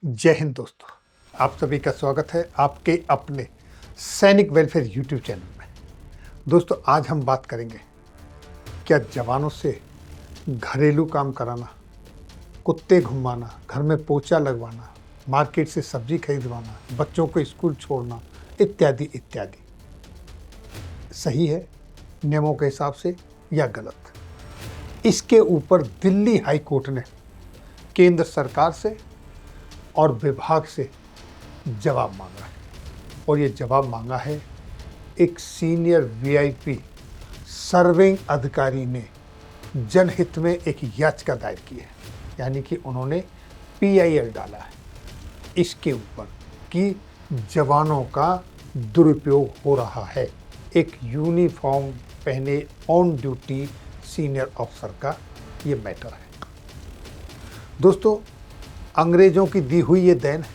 जय हिंद दोस्तों, आप सभी का स्वागत है आपके अपने सैनिक वेलफेयर यूट्यूब चैनल में। दोस्तों, आज हम बात करेंगे क्या जवानों से घरेलू काम कराना, कुत्ते घुमाना, घर में पोछा लगवाना, मार्केट से सब्जी खरीदवाना, बच्चों को स्कूल छोड़ना इत्यादि इत्यादि सही है नियमों के हिसाब से या गलत। इसके ऊपर दिल्ली हाई कोर्ट ने केंद्र सरकार से और विभाग से जवाब मांगा है, और ये जवाब मांगा है एक सीनियर वीआईपी सर्विंग अधिकारी ने जनहित में एक याचिका दायर की है, यानी कि उन्होंने पीआईएल डाला है इसके ऊपर कि जवानों का दुरुपयोग हो रहा है। एक यूनिफॉर्म पहने ऑन ड्यूटी सीनियर ऑफिसर का ये मैटर है। दोस्तों, अंग्रेज़ों की दी हुई ये देन है,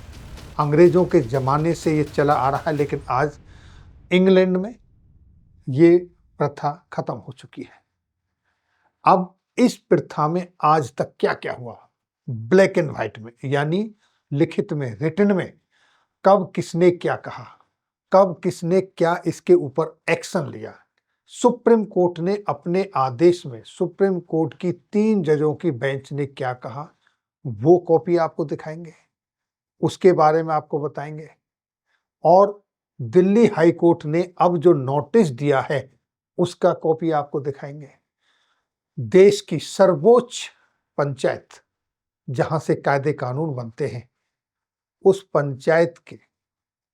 अंग्रेज़ों के ज़माने से ये चला आ रहा है, लेकिन आज इंग्लैंड में ये प्रथा खत्म हो चुकी है। अब इस प्रथा में आज तक क्या क्या हुआ, ब्लैक एंड व्हाइट में, यानी लिखित में, रिटन में, कब किसने क्या कहा, कब किसने क्या इसके ऊपर एक्शन लिया। सुप्रीम कोर्ट ने अपने आदेश में सुप्रीम कोर्ट की 3 जजों की बेंच ने क्या कहा, वो कॉपी आपको दिखाएंगे, उसके बारे में आपको बताएंगे। और दिल्ली हाई कोर्ट ने अब जो नोटिस दिया है उसका कॉपी आपको दिखाएंगे। देश की सर्वोच्च पंचायत जहां से कायदे कानून बनते हैं, उस पंचायत के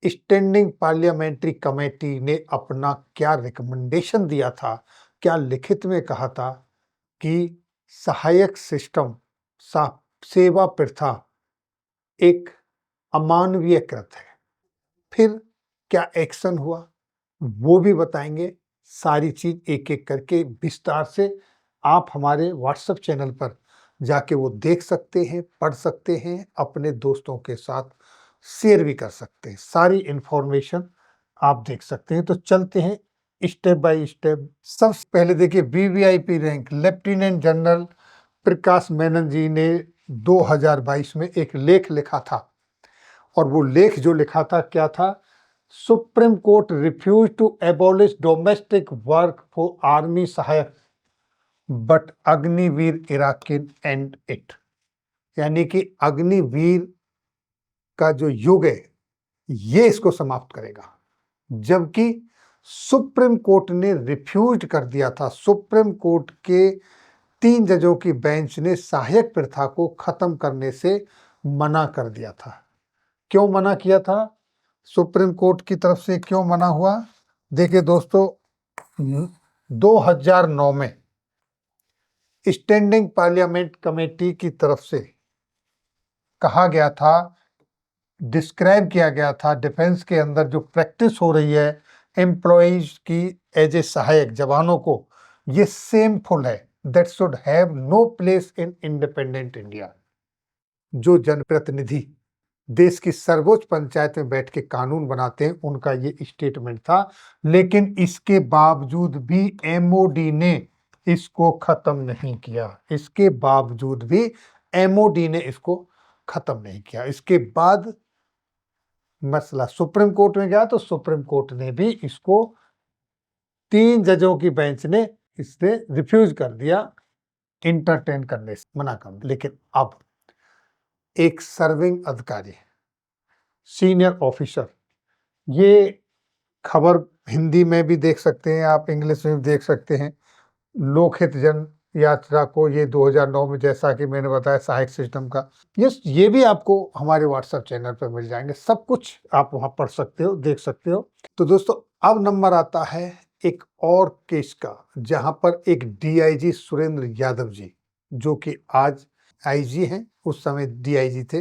स्टैंडिंग पार्लियामेंट्री कमेटी ने अपना क्या रिकमेंडेशन दिया था, क्या लिखित में कहा था कि सहायक सिस्टम सेवा प्रथा एक अमानवीय कृत है। फिर क्या एक्शन हुआ वो भी बताएंगे। सारी चीज एक एक करके विस्तार से आप हमारे व्हाट्सएप चैनल पर जाके वो देख सकते हैं, पढ़ सकते हैं, अपने दोस्तों के साथ शेयर भी कर सकते हैं। सारी इंफॉर्मेशन आप देख सकते हैं। तो चलते हैं स्टेप बाय स्टेप। सबसे पहले देखिए, वीवीआईपी रैंक लेफ्टिनेंट जनरल प्रकाश मेनन जी ने 2022 में एक लेख लिखा था, और वो लेख जो लिखा था क्या था, Supreme Court refuse to abolish domestic work for army sahayak but Agniveer इराकिन एंड इट, यानी कि अग्निवीर का जो युग है ये इसको समाप्त करेगा। जबकि सुप्रीम कोर्ट ने रिफ्यूज कर दिया था, सुप्रीम कोर्ट के 3 जजों की बेंच ने सहायक प्रथा को खत्म करने से मना कर दिया था। क्यों मना किया था, सुप्रीम कोर्ट की तरफ से क्यों मना हुआ? देखिए दोस्तों, 2009 में स्टैंडिंग पार्लियामेंट कमेटी की तरफ से कहा गया था, डिस्क्राइब किया गया था, डिफेंस के अंदर जो प्रैक्टिस हो रही है एम्प्लॉइज की एज ए सहायक जवानों को, ये सेमफुल है, that should have no place in independent India. जो जनप्रतिनिधि देश की सर्वोच्च पंचायत में बैठ के कानून बनाते हैं, उनका ये स्टेटमेंट था। लेकिन इसके बावजूद भी एमओडी ने इसको खत्म नहीं किया, इसके बावजूद भी एमओडी ने इसको खत्म नहीं किया। इसके बाद मसला सुप्रीम कोर्ट में गया, तो सुप्रीम कोर्ट ने भी इसको 3 जजों की बेंच ने इससे रिफ्यूज कर दिया, इंटरटेन करने से मना कर दिया। लेकिन अब एक सर्विंग अधिकारी, सीनियर ऑफिसर, ये खबर हिंदी में भी देख सकते हैं आप, इंग्लिश में भी देख सकते हैं। लोकहित जन यात्रा को ये 2009 में, जैसा कि मैंने बताया, सहायक सिस्टम का ये भी आपको हमारे व्हाट्सएप चैनल पर मिल जाएंगे। सब कुछ आप वहां पढ़ सकते हो, देख सकते हो। तो दोस्तों, अब नंबर आता है एक और केस का, जहां पर एक डीआईजी सुरेंद्र यादव जी, जो कि आज आईजी हैं, उस समय डीआईजी थे,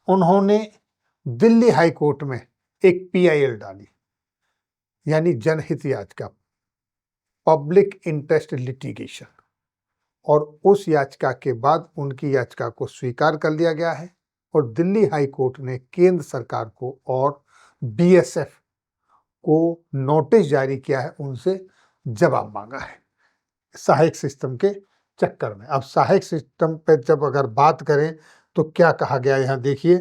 उन्होंने दिल्ली हाई कोर्ट में एक पीआईएल डाली, यानी जनहित याचिका, पब्लिक इंटरेस्ट लिटिगेशन। और उस याचिका के बाद उनकी याचिका को स्वीकार कर लिया गया है, और दिल्ली हाई कोर्ट ने केंद्र सरकार को और बीएसएफ को नोटिस जारी किया है, उनसे जवाब मांगा है सहायक सिस्टम के चक्कर में। अब सहायक सिस्टम पे जब अगर बात करें तो क्या कहा गया, यहाँ देखिए,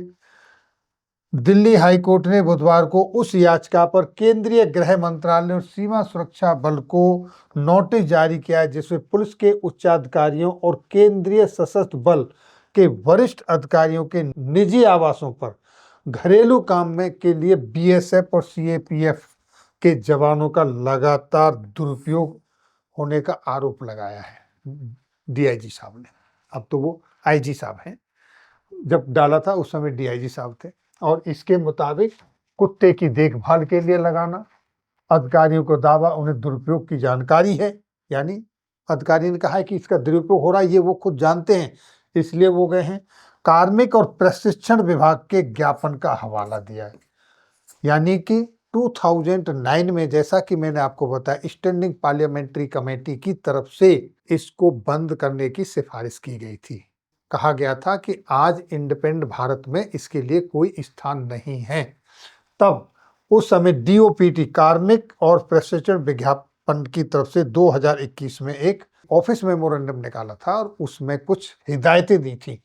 दिल्ली हाई कोर्ट ने बुधवार को उस याचिका पर केंद्रीय गृह मंत्रालय और सीमा सुरक्षा बल को नोटिस जारी किया जिसमें पुलिस के उच्चाधिकारियों और केंद्रीय सशस्त्र बल के वरिष्ठ अधिकारियों के निजी आवासों पर घरेलू काम में के लिए बीएसएफ और सीएपीएफ के जवानों का लगातार दुरुपयोग होने का आरोप लगाया है डीआईजी साहब ने। अब तो वो आईजी साहब हैं, जब डाला था उस समय डीआईजी साहब थे। और इसके मुताबिक कुत्ते की देखभाल के लिए लगाना, अधिकारियों को दावा उन्हें दुरुपयोग की जानकारी है, यानी अधिकारी ने कहा है कि इसका दुरुपयोग हो रहा है, ये वो खुद जानते हैं, इसलिए वो गए हैं। कार्मिक और प्रशिक्षण विभाग के ज्ञापन का हवाला दिया है, यानी कि 2009 में, जैसा कि मैंने आपको बताया, स्टैंडिंग पार्लियामेंट्री कमेटी की तरफ से इसको बंद करने की सिफारिश की गई थी। कहा गया था कि आज इंडिपेंडेंट भारत में इसके लिए कोई स्थान नहीं है। तब उस समय डीओपीटी कार्मिक और प्रशिक्षण विज्ञापन की तरफ से 2021 में एक ऑफिस मेमोरेंडम निकाला था और उसमें कुछ हिदायतें दी थी,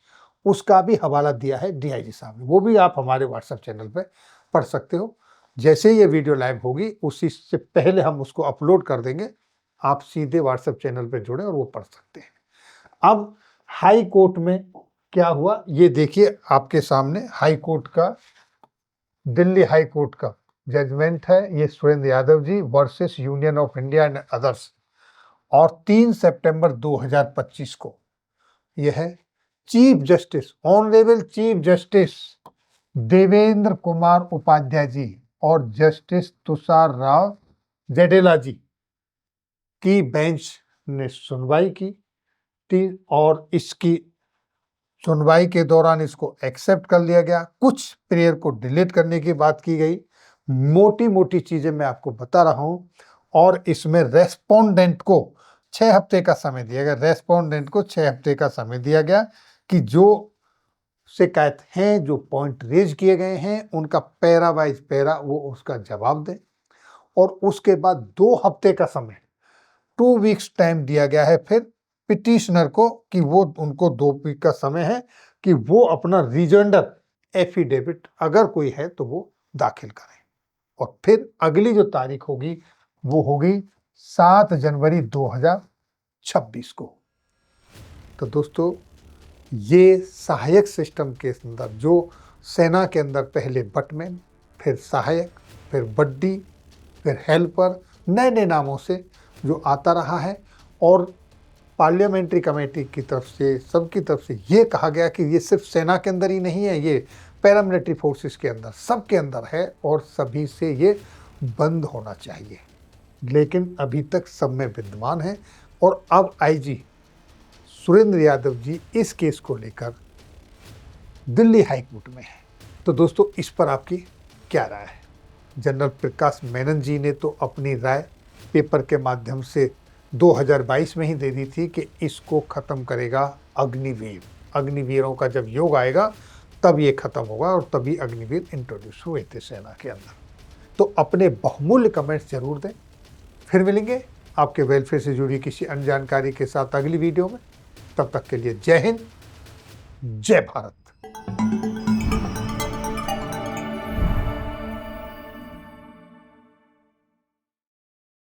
उसका भी हवाला दिया है डीआईजी साहब ने। वो भी आप हमारे व्हाट्सएप चैनल पे पढ़ सकते हो। जैसे ये वीडियो लाइव होगी उसी से पहले हम उसको अपलोड कर देंगे, आप सीधे व्हाट्सएप चैनल पे जुड़े और वो पढ़ सकते हैं। अब हाई कोर्ट में क्या हुआ ये देखिए आपके सामने। हाई कोर्ट का, दिल्ली हाई कोर्ट का जजमेंट है ये, Surendra Yadav ji versus Union of India and others, और 3 सितंबर 2025 को यह है। Chief justice, honourable chief justice Devendra Kumar Upadhyay ji और जस्टिस तुषार राव जेडेला जी की बेंच ने सुनवाई की थी और इसकी सुनवाई के दौरान इसको एक्सेप्ट कर लिया गया। कुछ प्रेयर को डिलीट करने की बात की गई। मोटी मोटी चीजें मैं आपको बता रहा हूं, और इसमें रेस्पोंडेंट को 6 हफ्ते का समय दिया गया। रेस्पोंडेंट को 6 हफ्ते का समय दिया गया कि जो शिकायत हैं, जो पॉइंट रेज किए गए हैं, उनका पैरा वाइज पैरा वो उसका जवाब दें। और उसके बाद 2 हफ्ते का समय, 2 वीक्स टाइम दिया गया है फिर पिटिशनर को, कि वो, उनको 2 वीक का समय है कि वो अपना रीजोंडर एफिडेविट अगर कोई है तो वो दाखिल करें। और फिर अगली जो तारीख होगी वो होगी 7 जनवरी 2026 को। तो दोस्तों, ये सहायक सिस्टम के अंदर जो सेना के अंदर पहले बटमैन, फिर सहायक, फिर बड्डी, फिर हेल्पर, नए नए नामों से जो आता रहा है, और पार्लियामेंट्री कमेटी की तरफ से, सबकी तरफ से ये कहा गया कि ये सिर्फ सेना के अंदर ही नहीं है, ये पैरामिलिट्री फोर्सेस के अंदर, सब के अंदर है और सभी से ये बंद होना चाहिए। लेकिन अभी तक सब में विद्यमान है। और अब आईजी सुरेंद्र यादव जी इस केस को लेकर दिल्ली हाई कोर्ट में है। तो दोस्तों, इस पर आपकी क्या राय है? जनरल प्रकाश मेनन जी ने तो अपनी राय पेपर के माध्यम से 2022 में ही दे दी थी कि इसको खत्म करेगा अग्निवीर। अग्निवीरों का जब योग आएगा तब ये खत्म होगा, और तभी अग्निवीर इंट्रोड्यूस हुए थे सेना के अंदर। तो अपने बहुमूल्य कमेंट्स जरूर दें। फिर मिलेंगे आपके वेलफेयर से जुड़ी किसी अन्य जानकारी के साथ अगली वीडियो में। तब तक के लिए जय हिंद, जय भारत।